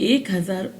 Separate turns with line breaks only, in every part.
1000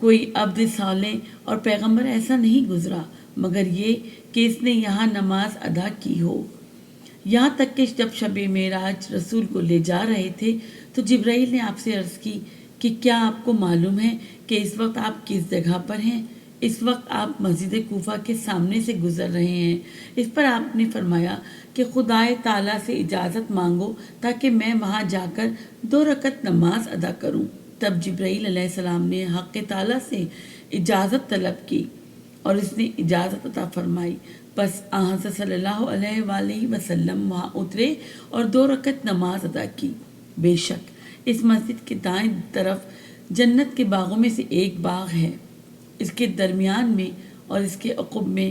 کوئی عبد صالح اور پیغمبر ایسا نہیں گزرا مگر یہ کہ اس نے یہاں نماز ادا کی ہو۔ یہاں تک کہ جب شب معراج رسول کو لے جا رہے تھے تو جبرائیل نے آپ سے عرض کی کہ کیا آپ کو معلوم ہے کہ اس وقت آپ کس جگہ پر ہیں؟ اس وقت آپ مسجد کوفہ کے سامنے سے گزر رہے ہیں۔ اس پر آپ نے فرمایا کہ خدائے تعالیٰ سے اجازت مانگو تاکہ میں وہاں جا کر 2 رکعت نماز ادا کروں۔ تب جبرائیل علیہ السلام نے حق تعالیٰ سے اجازت طلب کی اور اس نے اجازت عطا فرمائی۔ پس حضرت صلی اللہ علیہ وآلہ وسلم وہاں اترے اور 2 رکعت نماز ادا کی۔ بے شک اس مسجد کے دائیں طرف جنت کے باغوں میں سے ایک باغ ہے، اس کے درمیان میں اور اس کے عقب میں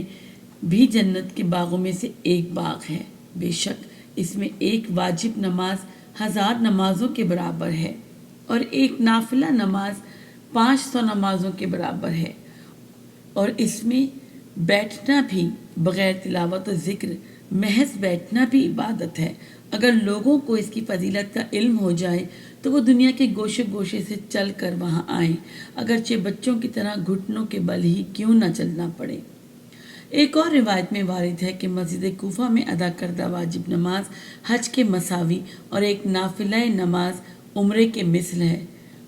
بھی جنت کے باغوں میں سے ایک باغ ہے۔ بے شک اس میں ایک واجب نماز 1000 نمازوں کے برابر ہے اور ایک نافلہ نماز 500 نمازوں کے برابر ہے، اور اس میں بیٹھنا بھی بغیر تلاوت و ذکر، محض بیٹھنا بھی عبادت ہے۔ اگر لوگوں کو اس کی فضیلت کا علم ہو جائے تو وہ دنیا کے گوشے گوشے سے چل کر وہاں آئیں، اگرچہ بچوں کی طرح گھٹنوں کے بل ہی کیوں نہ چلنا پڑے۔ ایک اور روایت میں وارد ہے کہ مسجد کوفہ میں ادا کردہ واجب نماز حج کے مساوی اور ایک نافلہ نماز عمرے کے مثل ہے۔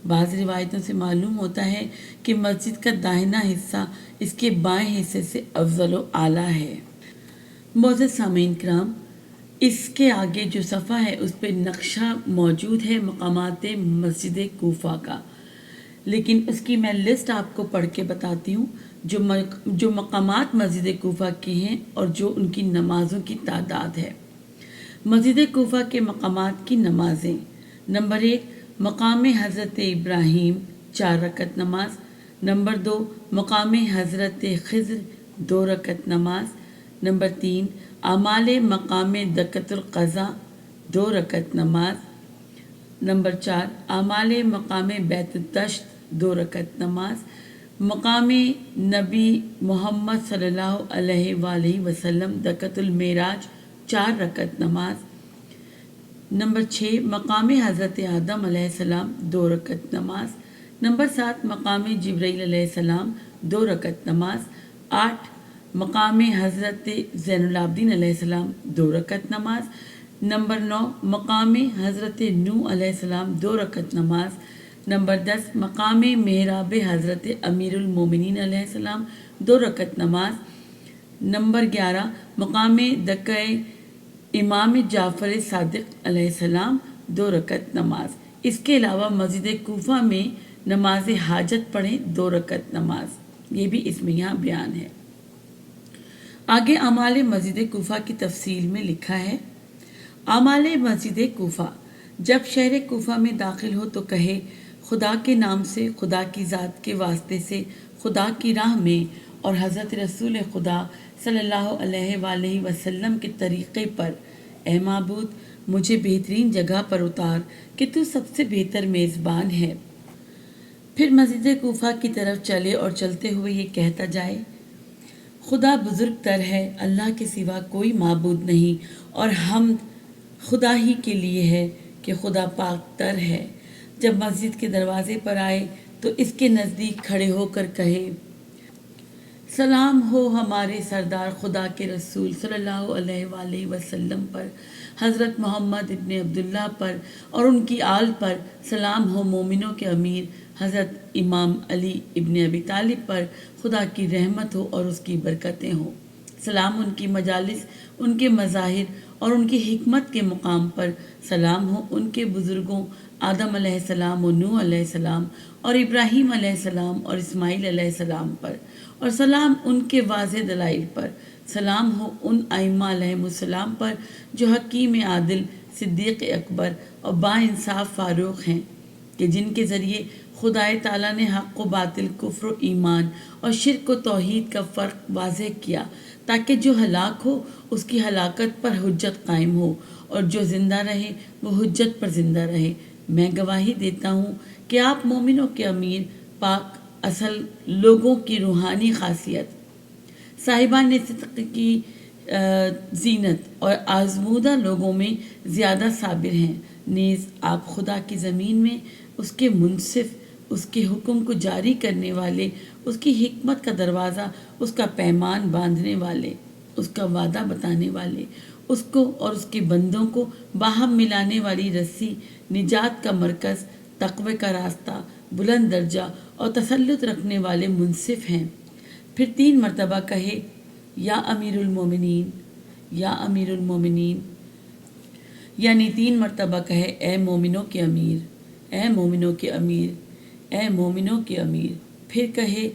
بعض روایتوں سے معلوم ہوتا ہے کہ مسجد کا داہنا حصہ اس کے بائیں حصے سے افضل و اعلیٰ ہے۔ معزز سامعین کرام، اس کے آگے جو صفحہ ہے اس پہ نقشہ موجود ہے مقامات مسجد کوفہ کا، لیکن اس کی میں لسٹ آپ کو پڑھ کے بتاتی ہوں جو مقامات مسجد کوفہ کے ہیں اور جو ان کی نمازوں کی تعداد ہے۔ مسجد کوفہ کے مقامات کی نمازیں: نمبر 1 مقام حضرت ابراہیم 4 رکعت نماز۔ نمبر 2 مقام حضرت خضر 2 رکعت نماز۔ نمبر 3 اعمال مقام دکۃ القضا 2 رکعت نماز۔ نمبر 4 اعمال مقام بیت الدشت 2 رکعت نماز۔ مقام نبی محمد صلی اللہ علیہ وآلہ وسلم دکۃ المعراج 4 رکعت نماز۔ نمبر 6 مقام حضرت آدم علیہ السلام 2 رکعت نماز۔ نمبر 7 مقام جبرائیل علیہ السلام 2 رکعت نماز۔ 8 مقام حضرت زین العابدین علیہ السلام 2 رکعت نماز۔ نمبر 9 مقام حضرت نوح علیہ السلام 2 رکعت نماز۔ نمبر 10 مقام محراب حضرت امیر المومنین علیہ السلام 2 رکعت نماز۔ نمبر 11 مقام دکہ امام جعفر صادق علیہ السلام 2 رکعت نماز۔ اس کے علاوہ مسجد کوفہ میں نماز حاجت پڑھیں 2 رکعت نماز، یہ بھی اس میں یہاں بیان ہے۔ آگے اعمال مسجد کوفہ کی تفصیل میں لکھا ہے: اعمال مسجد کوفہ: جب شہر کوفہ میں داخل ہو تو کہے خدا کے نام سے، خدا کی ذات کے واسطے سے، خدا کی راہ میں اور حضرت رسول خدا صلی اللہ علیہ وآلہ وسلم کے طریقے پر، اے معبود مجھے بہترین جگہ پر اتار کہ تو سب سے بہتر میزبان ہے۔ پھر مسجد کوفہ کی طرف چلے اور چلتے ہوئے یہ کہتا جائے: خدا بزرگ تر ہے، اللہ کے سوا کوئی معبود نہیں، اور حمد خدا ہی کے لیے ہے کہ خدا پاک تر ہے۔ جب مسجد کے دروازے پر آئے تو اس کے نزدیک کھڑے ہو کر کہے: سلام ہو ہمارے سردار خدا کے رسول صلی اللہ علیہ وآلہ وسلم پر، حضرت محمد ابن عبداللہ پر اور ان کی آل پر، سلام ہو مومنوں کے امیر حضرت امام علی ابن ابی طالب پر، خدا کی رحمت ہو اور اس کی برکتیں ہوں، سلام ان کی مجالس، ان کے مظاہر اور ان کی حکمت کے مقام پر، سلام ہو ان کے بزرگوں آدم علیہ السلام و نوح علیہ السلام اور ابراہیم علیہ السلام اور اسماعیل علیہ السلام پر، اور سلام ان کے واضح دلائل پر، سلام ہو ان ائمہ علیہ السلام پر جو حکیم عادل، صدیق اکبر اور با انصاف فاروق ہیں، کہ جن کے ذریعے خدائے تعالیٰ نے حق و باطل، کفر و ایمان اور شرک و توحید کا فرق واضح کیا تاکہ جو ہلاک ہو اس کی ہلاکت پر حجت قائم ہو اور جو زندہ رہے وہ حجت پر زندہ رہے۔ میں گواہی دیتا ہوں کہ آپ مومنوں کے امیر، پاک اصل لوگوں کی روحانی خاصیت، صاحبان صدق کی زینت اور آزمودہ لوگوں میں زیادہ صابر ہیں، نیز آپ خدا کی زمین میں اس کے منصف اس کے حکم کو جاری کرنے والے، اس کی حکمت کا دروازہ، اس کا پیمان باندھنے والے، اس کا وعدہ بتانے والے، اس کو اور اس کے بندوں کو باہم ملانے والی رسی، نجات کا مرکز، تقوی کا راستہ، بلند درجہ اور تسلط رکھنے والے منصف ہیں۔ پھر 3 مرتبہ کہے، یا امیر المومنین، یا امیر المومنین، یعنی 3 مرتبہ کہے، اے مومنوں کے امیر، اے مومنوں کے امیر، اے مومنوں کے امیر۔ پھر کہے،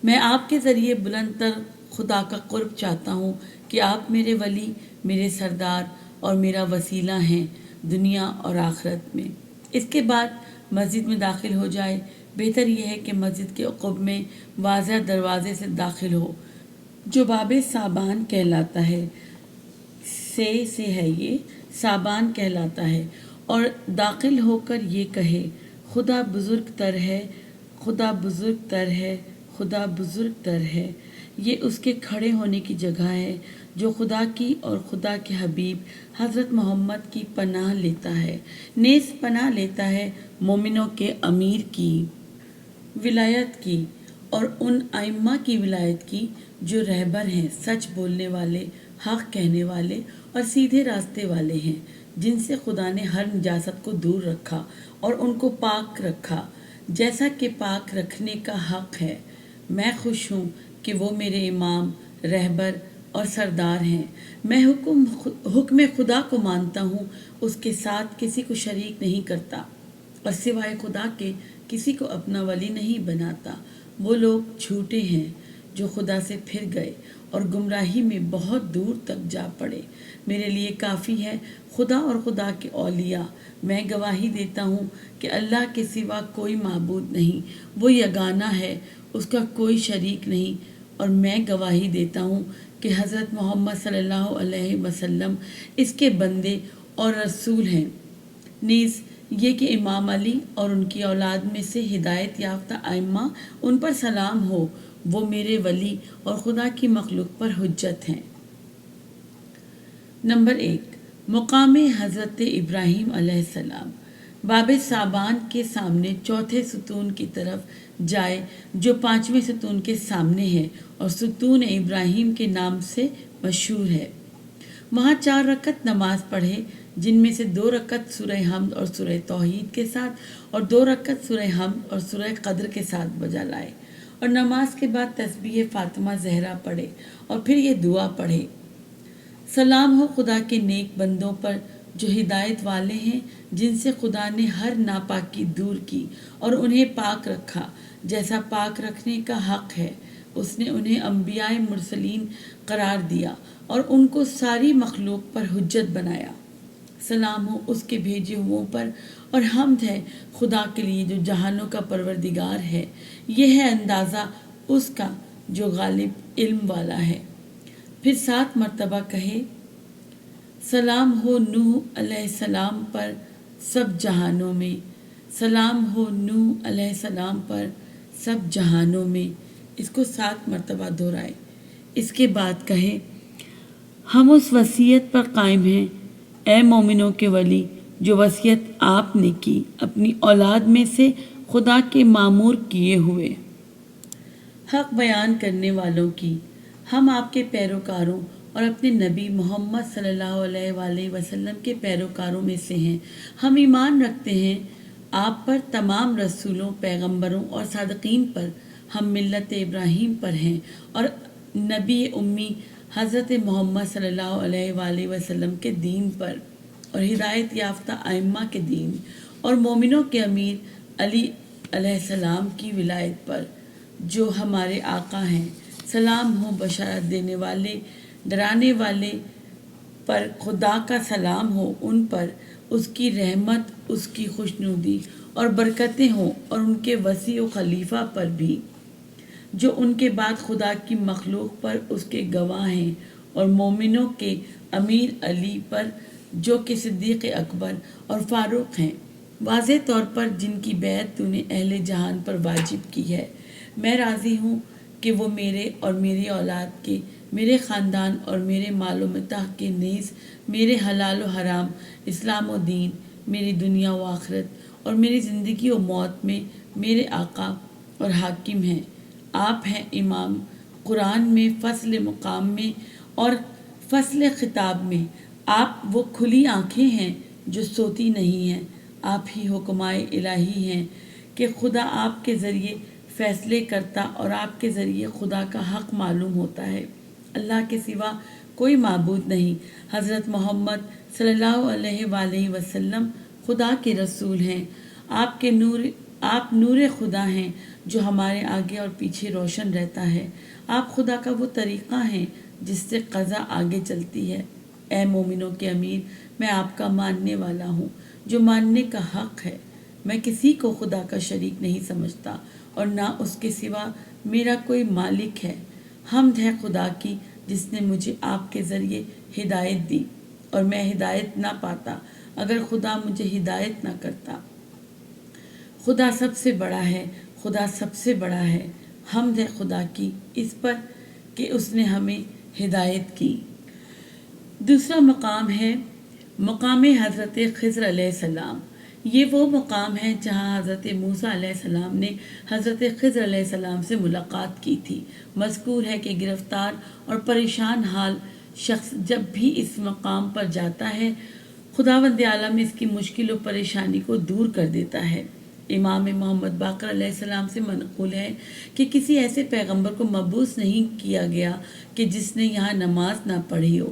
میں آپ کے ذریعے بلند تر خدا کا قرب چاہتا ہوں کہ آپ میرے ولی، میرے سردار اور میرا وسیلہ ہیں دنیا اور آخرت میں۔ اس کے بعد مسجد میں داخل ہو جائے۔ بہتر یہ ہے کہ مسجد کے عقب میں واضح دروازے سے داخل ہو جو باب صابان کہلاتا ہے، سے ہے، یہ صابان کہلاتا ہے، اور داخل ہو کر یہ کہے، خدا بزرگ تر ہے، خدا بزرگ تر ہے، خدا بزرگ تر ہے۔ یہ اس کے کھڑے ہونے کی جگہ ہے جو خدا کی اور خدا کے حبیب حضرت محمد کی پناہ لیتا ہے، نیز پناہ لیتا ہے مومنوں کے امیر کی ولایت کی اور ان ائمہ کی ولایت کی جو رہبر ہیں، سچ بولنے والے، حق کہنے والے اور سیدھے راستے والے ہیں، جن سے خدا نے ہر نجاست کو دور رکھا اور ان کو پاک رکھا جیسا کہ پاک رکھنے کا حق ہے۔ میں خوش ہوں کہ وہ میرے امام، رہبر اور سردار ہیں۔ میں حکم خدا کو مانتا ہوں، اس کے ساتھ کسی کو شریک نہیں کرتا اور سوائے خدا کے کسی کو اپنا ولی نہیں بناتا۔ وہ لوگ جھوٹے ہیں جو خدا سے پھر گئے اور گمراہی میں بہت دور تک جا پڑے۔ میرے لیے کافی ہے خدا اور خدا کے اولیاء۔ میں گواہی دیتا ہوں کہ اللہ کے سوا کوئی معبود نہیں، وہ یگانہ ہے، اس کا کوئی شریک نہیں، اور میں گواہی دیتا ہوں کہ حضرت محمد صلی اللہ علیہ وسلم اس کے بندے اور رسول ہیں۔ نیز یہ کہ امام علی اور ان کی اولاد میں سے ہدایت یافتہ ائمہ، ان پر سلام ہو، وہ میرے ولی اور خدا کی مخلوق پر حجت ہیں۔ نمبر 1، مقام حضرت ابراہیم علیہ السلام۔ باب صابان کے سامنے چوتھے ستون کی طرف جائے جو 5ویں ستون کے سامنے ہے اور ستون ابراہیم کے نام سے مشہور ہے۔ وہاں 4 رکعت نماز پڑھے، جن میں سے 2 رکعت سورہ حمد اور سورہ توحید کے ساتھ اور 2 رکعت سورہ حمد اور سورہ قدر کے ساتھ بجا لائے، اور نماز کے بعد تسبیح فاطمہ زہرا پڑھے اور پھر یہ دعا پڑھے، سلام ہو خدا کے نیک بندوں پر جو ہدایت والے ہیں، جن سے خدا نے ہر ناپاکی دور کی اور انہیں پاک رکھا جیسا پاک رکھنے کا حق ہے۔ اس نے انہیں انبیاء مرسلین قرار دیا اور ان کو ساری مخلوق پر حجت بنایا۔ سلام ہو اس کے بھیجے ہوئوں پر، اور حمد ہے خدا کے لیے جو جہانوں کا پروردگار ہے۔ یہ ہے اندازہ اس کا جو غالب علم والا ہے۔ پھر 7 مرتبہ کہے، سلام ہو نوح علیہ السلام پر سب جہانوں میں، سلام ہو نوح علیہ السلام پر سب جہانوں میں۔ اس کو 7 مرتبہ دہرائے۔ اس کے بعد کہے، ہم اس وصیت پر قائم ہیں اے مومنوں کے ولی جو وصیت آپ نے کی اپنی اولاد میں سے خدا کے معمور کیے ہوئے حق بیان کرنے والوں کی۔ ہم آپ کے پیروکاروں اور اپنے نبی محمد صلی اللہ علیہ وآلہ وسلم کے پیروکاروں میں سے ہیں۔ ہم ایمان رکھتے ہیں آپ پر، تمام رسولوں، پیغمبروں اور صادقین پر۔ ہم ملت ابراہیم پر ہیں اور نبی امی حضرت محمد صلی اللہ علیہ وآلہ وسلم کے دین پر، اور ہدایت یافتہ ائمہ کے دین اور مومنوں کے امیر علی علیہ السلام کی ولایت پر جو ہمارے آقا ہیں۔ سلام ہو بشارت دینے والے، ڈرانے والے پر، خدا کا سلام ہو ان پر، اس کی رحمت، اس کی خوشنودی اور برکتیں ہوں، اور ان کے وصی و خلیفہ پر بھی جو ان کے بعد خدا کی مخلوق پر اس کے گواہ ہیں، اور مومنوں کے امیر علی پر جو کہ صدیق اکبر اور فاروق ہیں، واضح طور پر جن کی بیعت تو نے اہل جہان پر واجب کی ہے۔ میں راضی ہوں کہ وہ میرے اور میری اولاد کے، میرے خاندان اور میرے مال و متاع کے، نیز میرے حلال و حرام، اسلام و دین، میری دنیا و آخرت اور میری زندگی و موت میں میرے آقا اور حاکم ہیں، آپ ہیں امام قرآن میں، فصل مقام میں اور فصل خطاب میں، آپ وہ کھلی آنکھیں ہیں جو سوتی نہیں ہیں، آپ ہی حکمائے الہی ہیں کہ خدا آپ کے ذریعے فیصلے کرتا اور آپ کے ذریعے خدا کا حق معلوم ہوتا ہے۔ اللہ کے سوا کوئی معبود نہیں۔ حضرت محمد صلی اللہ علیہ وآلہ وسلم خدا کے رسول ہیں۔ آپ نور خدا ہیں جو ہمارے آگے اور پیچھے روشن رہتا ہے۔ آپ خدا کا وہ طریقہ ہیں جس سے قضا آگے چلتی ہے۔ اے مومنوں کے امیر، میں آپ کا ماننے والا ہوں جو ماننے کا حق ہے۔ میں کسی کو خدا کا شریک نہیں سمجھتا اور نہ اس کے سوا میرا کوئی مالک ہے۔ حمد ہے خدا کی جس نے مجھے آپ کے ذریعے ہدایت دی اور میں ہدایت نہ پاتا اگر خدا مجھے ہدایت نہ کرتا۔ خدا سب سے بڑا ہے، خدا سب سے بڑا ہے۔ حمد ہے خدا کی اس پر کہ اس نے ہمیں ہدایت کی۔ دوسرا مقام ہے مقام حضرت خضر علیہ السلام۔ یہ وہ مقام ہے جہاں حضرت موسیٰ علیہ السلام نے حضرت خضر علیہ السلام سے ملاقات کی تھی۔ مذکور ہے کہ گرفتار اور پریشان حال شخص جب بھی اس مقام پر جاتا ہے، خداوند عالم اس کی مشکل و پریشانی کو دور کر دیتا ہے۔ امام محمد باقر علیہ السلام سے منقول ہے کہ کسی ایسے پیغمبر کو مبعوث نہیں کیا گیا کہ جس نے یہاں نماز نہ پڑھی ہو۔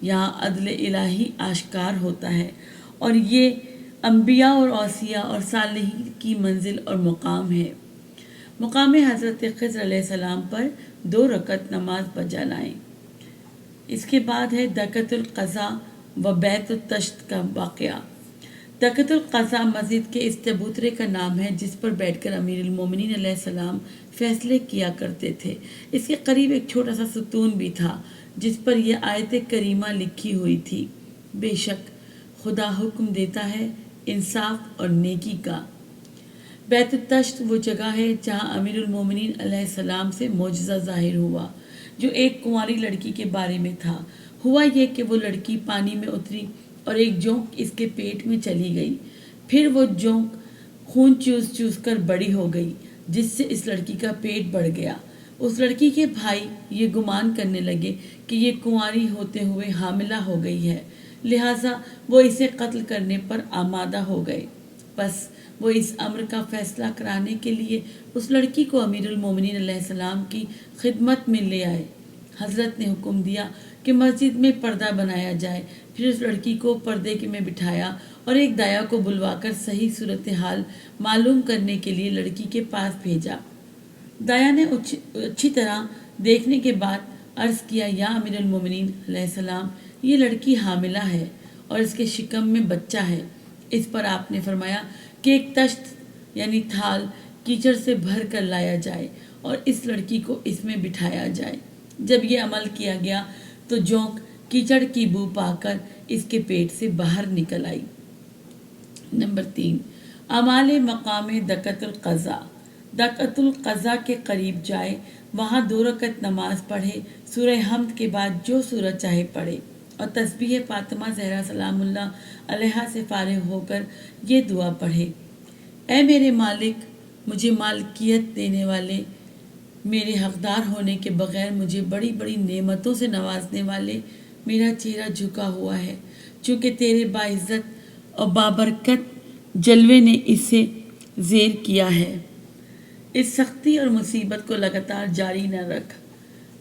یہاں عدل الہی آشکار ہوتا ہے اور یہ انبیاء اور اوصیاء اور صالحین کی منزل اور مقام ہے۔ مقام حضرت خضر علیہ السلام پر 2 رکعت نماز بجا لائیں۔ اس کے بعد ہے دکۃ القضا و بیت التشت کا واقعہ۔ دکۃ القضا مسجد کے اس چبوترے کا نام ہے جس پر بیٹھ کر امیر المومنین علیہ السلام فیصلے کیا کرتے تھے۔ اس کے قریب ایک چھوٹا سا ستون بھی تھا جس پر یہ آیت کریمہ لکھی ہوئی تھی: بے شک خدا حکم دیتا ہے انصاف اور نیکی کا۔ بیت التشت وہ جگہ ہے جہاں امیر المومنین علیہ السلام سے معجزہ ظاہر ہوا جو ایک کنواری لڑکی کے بارے میں تھا۔ ہوا یہ کہ وہ لڑکی پانی میں اتری اور ایک جونک اس کے پیٹ میں چلی گئی۔ پھر وہ جونک خون چوس چوس کر بڑی ہو گئی جس سے اس لڑکی کا پیٹ بڑھ گیا۔ اس لڑکی کے بھائی یہ گمان کرنے لگے کہ یہ کنواری ہوتے ہوئے حاملہ ہو گئی ہے، لہٰذا وہ اسے قتل کرنے پر آمادہ ہو گئے۔ بس وہ اس امر کا فیصلہ کرانے کے لیے اس لڑکی کو امیر المومنین علیہ السلام کی خدمت میں لے آئے۔ حضرت نے حکم دیا کہ مسجد میں پردہ بنایا جائے، پھر اس لڑکی کو پردے میں بٹھایا اور ایک دایا کو بلوا کر صحیح صورتحال معلوم کرنے کے لیے لڑکی کے پاس بھیجا۔ دایا نے اچھی طرح دیکھنے کے بعد عرض کیا: یا امیر المومنین علیہ السلام، یہ لڑکی حاملہ ہے اور اس کے شکم میں بچہ ہے۔ اس پر آپ نے فرمایا کہ ایک تشت یعنی تھال کیچڑ سے بھر کر لایا جائے اور اس لڑکی کو اس میں بٹھایا جائے۔ جب یہ عمل کیا گیا تو جونک کیچڑ کی بو پا کر اس کے پیٹ سے باہر نکل آئی۔ نمبر 3، اعمال مقام دکۃ القضا۔ دکۃ القضا کے قریب جائے، وہاں 2 رکعت نماز پڑھے، سورہ حمد کے بعد جو سورت چاہے پڑھے اور تسبیح فاطمہ زہرا سلام اللہ علیہا سے فارغ ہو کر یہ دعا پڑھے: اے میرے مالک، مجھے مالکیت دینے والے، میرے حقدار ہونے کے بغیر مجھے بڑی بڑی نعمتوں سے نوازنے والے، میرا چہرہ جھکا ہوا ہے چونکہ تیرے باعزت اور بابرکت جلوے نے اسے زیر کیا ہے۔ اس سختی اور مصیبت کو لگاتار جاری نہ رکھ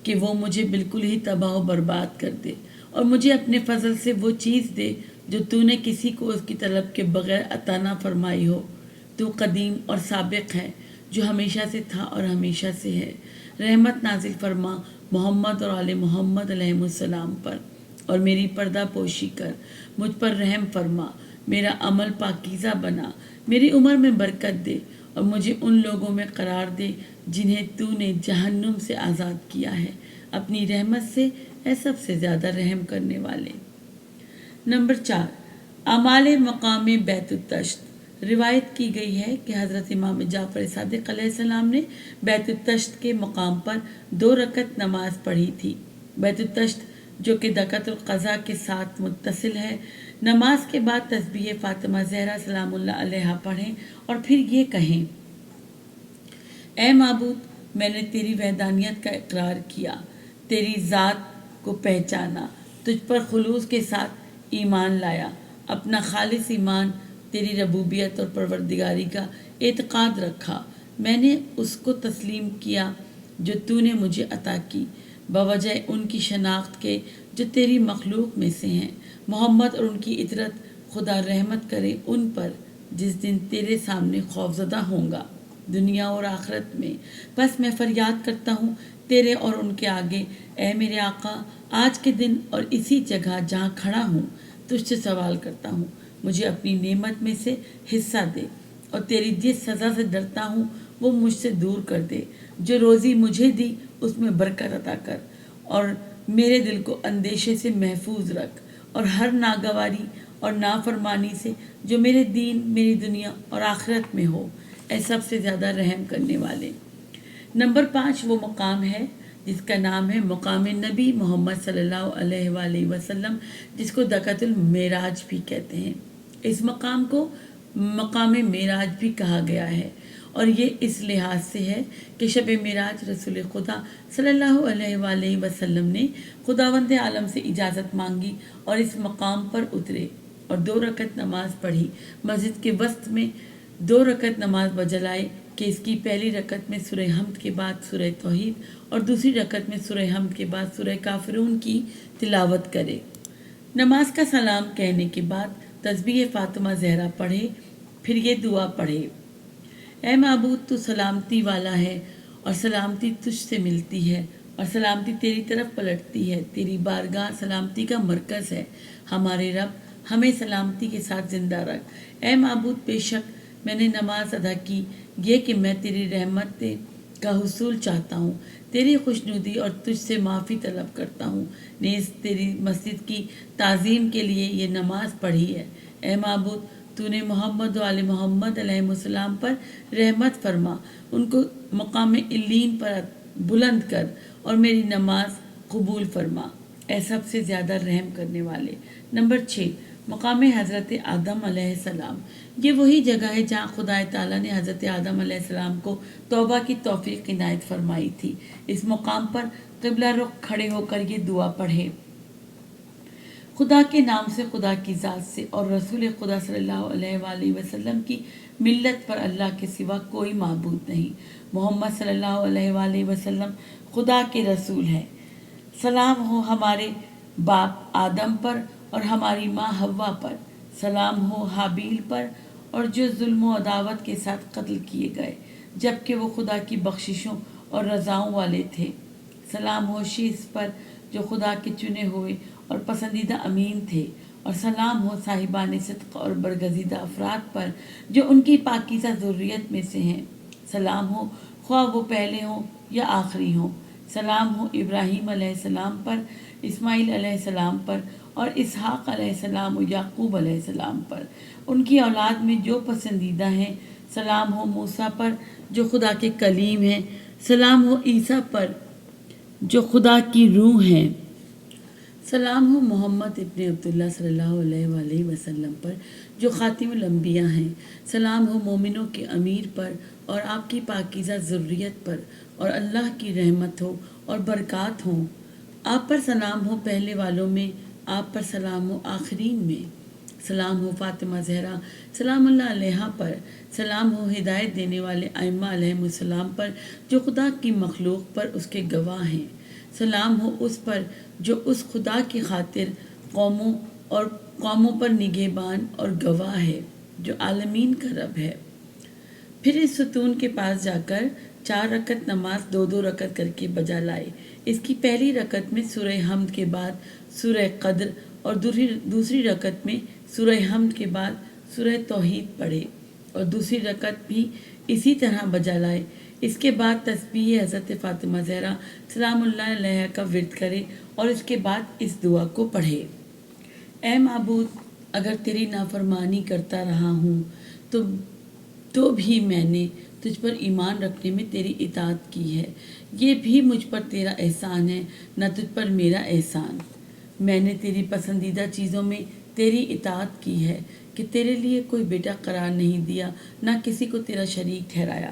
کہ وہ مجھے بالکل ہی تباہ و برباد کر دے، اور مجھے اپنے فضل سے وہ چیز دے جو تو نے کسی کو اس کی طلب کے بغیر عطا نہ فرمائی ہو۔ تو قدیم اور سابق ہے جو ہمیشہ سے تھا اور ہمیشہ سے ہے۔ رحمت نازل فرما محمد اور آل محمد علیہ السلام پر، اور میری پردہ پوشی کر، مجھ پر رحم فرما، میرا عمل پاکیزہ بنا، میری عمر میں برکت دے اور مجھے ان لوگوں میں قرار دے جنہیں تو نے جہنم سے آزاد کیا ہے، اپنی رحمت سے اے سب سے زیادہ رحم کرنے والے۔ نمبر 4، اعمال مقام بیت التشت۔ روایت کی گئی ہے کہ حضرت امام جعفر صادق علیہ السلام نے بیت التشت کے مقام پر 2 رکعت نماز پڑھی تھی۔ بیت التشت جو کہ دکۃ القضا کے ساتھ متصل ہے، نماز کے بعد تسبیح فاطمہ زہرا سلام اللہ علیہا پڑھیں اور پھر یہ کہیں: اے معبود میں نے تیری وحدانیت کا اقرار کیا، تیری ذات کو پہچانا، تجھ پر خلوص کے ساتھ ایمان لایا، اپنا خالص ایمان تیری ربوبیت اور پروردگاری کا اعتقاد رکھا۔ میں نے اس کو تسلیم کیا جو تو نے مجھے عطا کی، بوجہ ان کی شناخت کے جو تیری مخلوق میں سے ہیں۔ محمد اور ان کی اطرت خدا رحمت کرے ان پر جس دن تیرے سامنے خوفزدہ ہوں گا، دنیا اور آخرت میں۔ بس میں فریاد کرتا ہوں تیرے اور ان کے آگے، اے میرے آقا، آج کے دن اور اسی جگہ جہاں کھڑا ہوں تجھ سے سوال کرتا ہوں، مجھے اپنی نعمت میں سے حصہ دے، اور تیری جس سزا سے ڈرتا ہوں وہ مجھ سے دور کر دے۔ جو روزی مجھے دی اس میں برکت عطا کر، اور میرے دل کو اندیشے سے محفوظ رکھ، اور ہر ناگواری اور نافرمانی سے جو میرے دین، میری دنیا اور آخرت میں ہو، اے سب سے زیادہ رحم کرنے والے۔ نمبر 5 وہ مقام ہے جس کا نام ہے مقام نبی محمد صلی اللہ علیہ وآلہ وسلم، جس کو دکۃ المعراج بھی کہتے ہیں۔ اس مقام کو مقام معراج بھی کہا گیا ہے، اور یہ اس لحاظ سے ہے کہ شب معراج رسول خدا صلی اللہ علیہ وآلہ وسلم نے خداوند عالم سے اجازت مانگی اور اس مقام پر اترے اور 2 رکعت نماز پڑھی۔ مسجد کے وسط میں 2 رکعت نماز بجلائے کہ اس کی پہلی رکعت میں سورہ حمد کے بعد سورہ توحید اور دوسری رکعت میں سورہ حمد کے بعد سورہ کافرون کی تلاوت کرے۔ نماز کا سلام کہنے کے بعد تسبیح فاطمہ زہرا پڑھے، پھر یہ دعا پڑھے: اے معبود تو سلامتی والا ہے، اور سلامتی تجھ سے ملتی ہے، اور سلامتی تیری طرف پلٹتی ہے۔ تیری بارگاہ سلامتی کا مرکز ہے۔ ہمارے رب ہمیں سلامتی کے ساتھ زندہ رکھ۔ اے معبود بے شک میں نے نماز ادا کی، یہ کہ میں تیری رحمت کا حصول چاہتا ہوں، تیری خوشنودی اور تجھ سے معافی طلب کرتا ہوں۔ نیز تیری مسجد کی تعظیم کے لیے یہ نماز پڑھی ہے۔ اے معبود تو نے محمد و آل محمد علیہ السلام پر رحمت فرما، ان کو مقام علین پر بلند کر، اور میری نماز قبول فرما، اے سب سے زیادہ رحم کرنے والے۔ نمبر 6 مقام حضرت آدم علیہ السلام۔ یہ وہی جگہ ہے جہاں خدا تعالیٰ نے حضرت آدم علیہ السلام کو توبہ کی توفیق عنایت فرمائی تھی۔ اس مقام پر قبلہ رخ کھڑے ہو کر یہ دعا پڑھے: خدا کے نام سے، خدا کی ذات سے، اور رسول خدا صلی اللہ علیہ وآلہ وسلم کی ملت پر اللہ کے سوا کوئی معبود نہیں۔ محمد صلی اللہ علیہ وآلہ وسلم خدا کے رسول ہیں۔ سلام ہو ہمارے باپ آدم پر اور ہماری ماں حوا پر، سلام ہو حابیل پر اور جو ظلم و عداوت کے ساتھ قتل کیے گئے جبکہ وہ خدا کی بخششوں اور رضاؤں والے تھے، سلام ہو شیث پر جو خدا کے چنے ہوئے اور پسندیدہ امین تھے، اور سلام ہو صاحبان صدق اور برگزیدہ افراد پر جو ان کی پاکیزہ ذریت میں سے ہیں، سلام ہو خواہ وہ پہلے ہوں یا آخری ہوں، سلام ہو ابراہیم علیہ السلام پر، اسماعیل علیہ السلام پر اور اسحاق علیہ السلام و یعقوب علیہ السلام پر، ان کی اولاد میں جو پسندیدہ ہیں، سلام ہو موسیٰ پر جو خدا کے کلیم ہیں، سلام ہو عیسیٰ پر جو خدا کی روح ہیں، سلام ہو محمد ابن عبداللہ صلی اللہ علیہ وآلہ وسلم پر جو خاتم الانبیاء ہیں، سلام ہو مومنوں کے امیر پر اور آپ کی پاکیزہ ذریت پر، اور اللہ کی رحمت ہو اور برکات ہوں آپ پر، سلام ہو پہلے والوں میں، آپ پر سلام ہو آخرین میں، سلام ہو فاطمہ زہرا سلام اللہ علیہا پر، سلام ہو ہدایت دینے والے ائمہ علیہ السلام پر جو خدا کی مخلوق پر اس کے گواہ ہیں، سلام ہو اس پر جو اس خدا کی خاطر قوموں پر نگہبان اور گواہ ہے جو عالمین کا رب ہے۔ پھر اس ستون کے پاس جا کر 4 رکعت نماز 2 رکعت کر کے بجا لائے۔ اس کی پہلی رکعت میں سورہ حمد کے بعد سورہ قدر اور دوسری رکعت میں سورہ حمد کے بعد سورہ توحید پڑھے، اور دوسری رکعت بھی اسی طرح بجا لائے۔ اس کے بعد تسبیح حضرت فاطمہ زہرا سلام اللہ علیہا کا ورد کرے اور اس کے بعد اس دعا کو پڑھے: اے معبود اگر تیری نافرمانی کرتا رہا ہوں تو بھی میں نے تجھ پر ایمان رکھنے میں تیری اطاعت کی ہے، یہ بھی مجھ پر تیرا احسان ہے نہ تجھ پر میرا احسان۔ میں نے تیری پسندیدہ چیزوں میں تیری اطاعت کی ہے کہ تیرے لیے کوئی بیٹا قرار نہیں دیا، نہ کسی کو تیرا شریک ٹھہرایا۔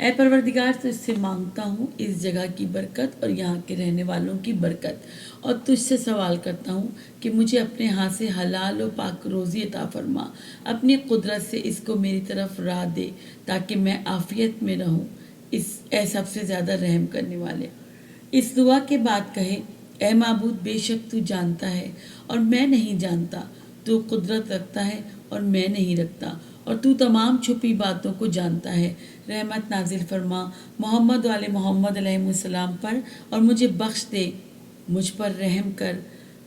اے پروردگار تو اس سے مانگتا ہوں اس جگہ کی برکت اور یہاں کے رہنے والوں کی برکت، اور تجھ سے سوال کرتا ہوں کہ مجھے اپنے ہاتھ سے حلال و پاک روزی عطا فرما، اپنی قدرت سے اس کو میری طرف راہ دے تاکہ میں عافیت میں رہوں، اے سب سے زیادہ رحم کرنے والے۔ اس دعا کے بعد کہے، اے معبود بے شک تو جانتا ہے اور میں نہیں جانتا، تو قدرت رکھتا ہے اور میں نہیں رکھتا، اور تو تمام چھپی باتوں کو جانتا ہے، رحمت نازل فرما محمد و آل محمد علیہ السلام پر اور مجھے بخش دے، مجھ پر رحم کر،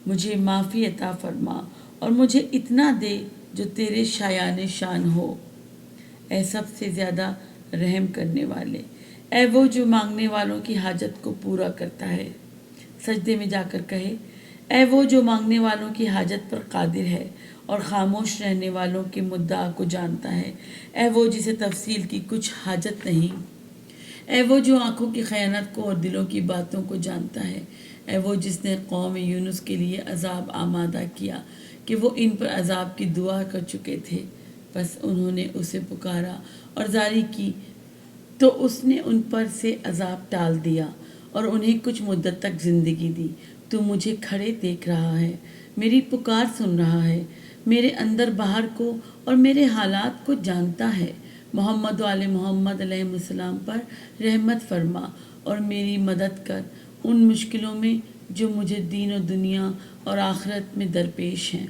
مجھے معافی عطا فرما اور مجھے اتنا دے جو تیرے شایان شان ہو، اے سب سے زیادہ رحم کرنے والے۔ اے وہ جو مانگنے والوں کی حاجت کو پورا کرتا ہے، سجدے میں جا کر کہے، اے وہ جو مانگنے والوں کی حاجت پر قادر ہے اور خاموش رہنے والوں کے مدعا کو جانتا ہے، اے وہ جسے تفصیل کی کچھ حاجت نہیں، اے وہ جو آنکھوں کی خیانت کو اور دلوں کی باتوں کو جانتا ہے، اے وہ جس نے قوم یونس کے لیے عذاب آمادہ کیا کہ وہ ان پر عذاب کی دعا کر چکے تھے، بس انہوں نے اسے پکارا اور زاری کی تو اس نے ان پر سے عذاب ٹال دیا اور انہیں کچھ مدت تک زندگی دی۔ تو مجھے کھڑے دیکھ رہا ہے، میری پکار سن رہا ہے، میرے اندر باہر کو اور میرے حالات کو جانتا ہے۔ محمد و آل محمد علیہ السلام پر رحمت فرما اور میری مدد کر ان مشکلوں میں جو مجھے دین و دنیا اور آخرت میں درپیش ہیں۔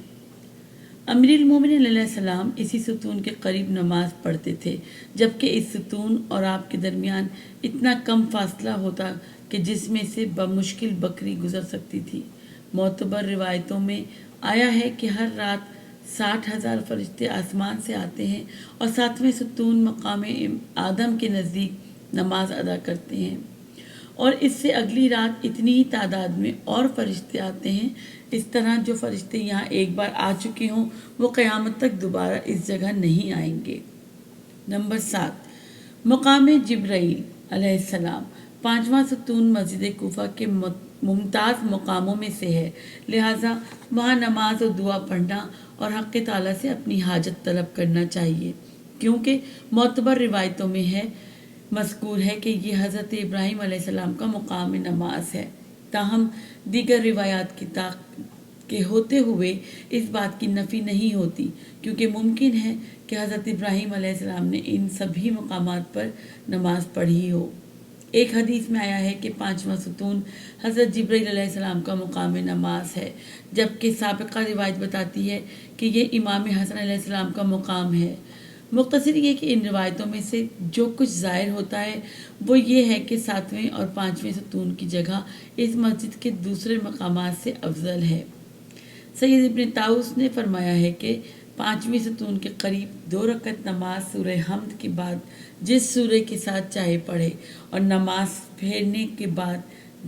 امیر المومنین علیہ السلام اسی ستون کے قریب نماز پڑھتے تھے، جبکہ اس ستون اور آپ کے درمیان اتنا کم فاصلہ ہوتا کہ جس میں سے بمشکل بکری گزر سکتی تھی۔ معتبر روایتوں میں آیا ہے کہ ہر رات 60,000 فرشتے آسمان سے آتے ہیں اور 7ویں ستون مقام آدم کے نزدیک نماز ادا کرتے ہیں، اور اس سے اگلی رات اتنی ہی تعداد میں اور فرشتے آتے ہیں۔ اس طرح جو فرشتے یہاں ایک بار آ چکے ہوں وہ قیامت تک دوبارہ اس جگہ نہیں آئیں گے۔ نمبر 7، مقام جبرائیل علیہ السلام۔ 5واں ستون مسجد کوفہ کے ممتاز مقاموں میں سے ہے، لہٰذا وہاں نماز و دعا پڑھنا اور حق تعالیٰ سے اپنی حاجت طلب کرنا چاہیے، کیونکہ معتبر روایتوں میں مذکور ہے کہ یہ حضرت ابراہیم علیہ السلام کا مقام نماز ہے۔ تاہم دیگر روایات کے ہوتے ہوئے اس بات کی نفی نہیں ہوتی، کیونکہ ممکن ہے کہ حضرت ابراہیم علیہ السلام نے ان سبھی مقامات پر نماز پڑھی ہو۔ ایک حدیث میں آیا ہے کہ 5واں ستون حضرت جبرائیل علیہ السلام کا مقام نماز ہے، جبکہ سابقہ روایت بتاتی ہے کہ یہ امام حسن علیہ السلام کا مقام ہے۔ مختصر یہ کہ ان روایتوں میں سے جو کچھ ظاہر ہوتا ہے وہ یہ ہے کہ 7ویں اور 5ویں ستون کی جگہ اس مسجد کے دوسرے مقامات سے افضل ہے۔ سید ابن طاؤس نے فرمایا ہے کہ 5ویں ستون کے قریب 2 رکعت نماز سورہ حمد کے بعد جس سورہ کے ساتھ چاہے پڑھے، اور نماز پھیرنے کے بعد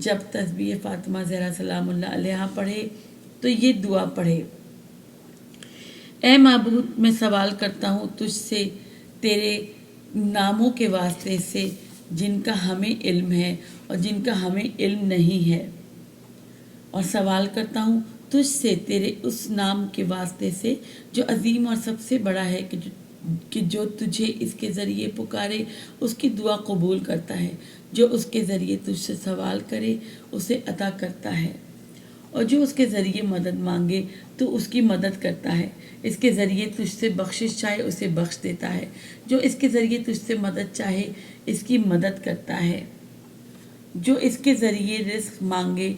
جب تسبیح فاطمہ زہرا سلام اللہ علیہا پڑھے تو یہ دعا پڑھے، اے معبود میں سوال کرتا ہوں تجھ سے تیرے ناموں کے واسطے سے جن کا ہمیں علم ہے اور جن کا ہمیں علم نہیں ہے، اور سوال کرتا ہوں تجھ سے تیرے اس نام کے واسطے سے جو عظیم اور سب سے بڑا ہے کہ جو تجھے اس کے ذریعے پکارے اس کی دعا قبول کرتا ہے، جو اس کے ذریعے تجھ سے سوال کرے اسے عطا کرتا ہے، اور جو اس کے ذریعے مدد مانگے تو اس کی مدد کرتا ہے، اس کے ذریعے تجھ سے بخشش چاہے اسے بخش دیتا ہے، جو اس کے ذریعے تجھ سے مدد چاہے اس کی مدد کرتا ہے، جو اس کے ذریعے رزق مانگے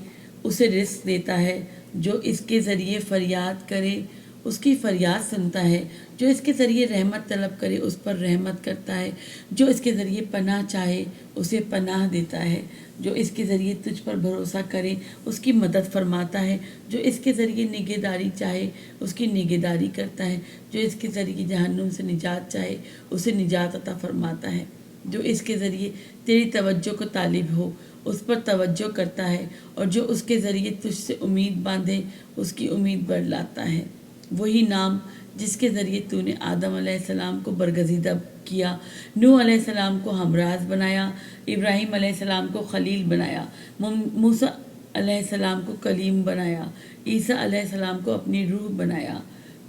اسے رزق دیتا ہے، جو اس کے ذریعے فریاد کرے اس کی فریاد سنتا ہے، جو اس کے ذریعے رحمت طلب کرے اس پر رحمت کرتا ہے، جو اس کے ذریعے پناہ چاہے اسے پناہ دیتا ہے، جو اس کے ذریعے تجھ پر بھروسہ کرے اس کی مدد فرماتا ہے، جو اس کے ذریعے نگہداری چاہے اس کی نگہداری کرتا ہے، جو اس کے ذریعے جہنم سے نجات چاہے اسے نجات عطا فرماتا ہے، جو اس کے ذریعے تیری توجہ کو طالب ہو اس پر توجہ کرتا ہے، اور جو اس کے ذریعے تجھ سے امید باندھے اس کی امید بڑھلاتا ہے۔ وہی نام جس کے ذریعے تو نے آدم علیہ السلام کو برگزیدہ کیا، نوح علیہ السلام کو ہمراز بنایا، ابراہیم علیہ السلام کو خلیل بنایا، موسیٰ علیہ السلام کو کلیم بنایا، عیسیٰ علیہ السلام کو اپنی روح بنایا،